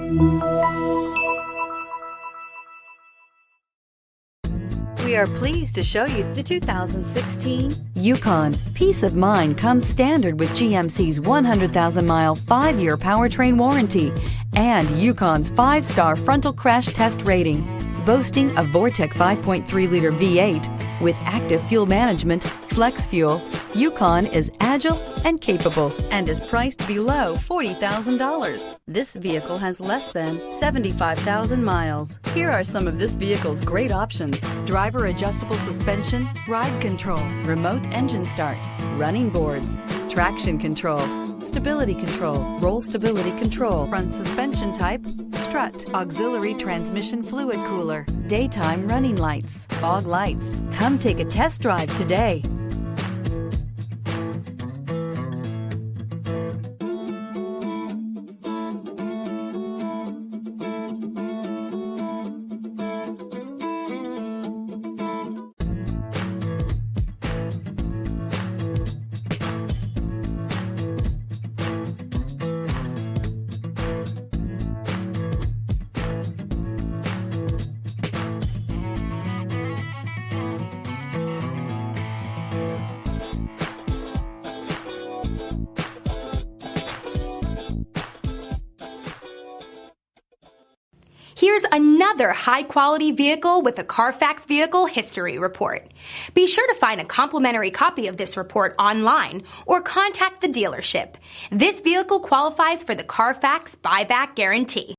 We are pleased to show you the 2016 Yukon. Peace of mind comes standard with GMC's 100,000-mile, 5-year powertrain warranty and Yukon's 5-star frontal crash test rating. Boasting a Vortec 5.3-liter V8 with active fuel management, flex fuel, Yukon is agile and capable and is priced below $40,000. This vehicle has less than 75,000 miles. Here are some of this vehicle's great options: driver adjustable suspension, ride control, remote engine start, running boards, traction control, stability control, roll stability control, front suspension type, strut, auxiliary transmission fluid cooler, daytime running lights, fog lights. Come take a test drive today. Here's another high-quality vehicle with a Carfax Vehicle History Report. Be sure to find a complimentary copy of this report online or contact the dealership. This vehicle qualifies for the Carfax Buyback Guarantee.